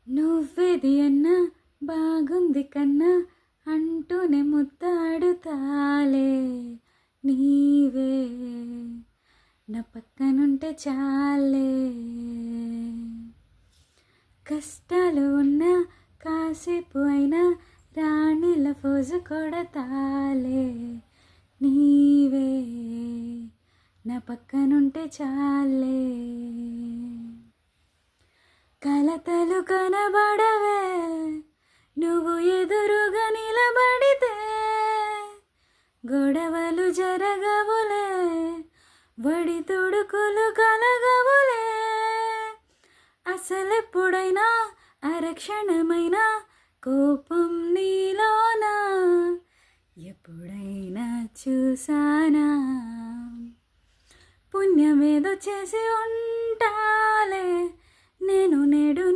నువ్వేది అన్నా బాగుంది కన్నా అంటూనే ముద్దాడుతాలే నీవే నా పక్కనుంటే చాలే. కష్టాలు ఉన్నా కాసేపు అయినా రాణిల ఫోజు కొడతాలే నీవే నా పక్కనుంటే చాలే. కలతలు కనబడవే నువ్వు ఎదురుగా నిలబడితే, గొడవలు జరగవులే వడి తుడుకులు కలగవులే. అసలెప్పుడైనా అరక్షణమైనా కోపం నీలోనా ఎప్పుడైనా చూసానా? పుణ్యమేదో చేసి ఉంటాలే నేను నేడు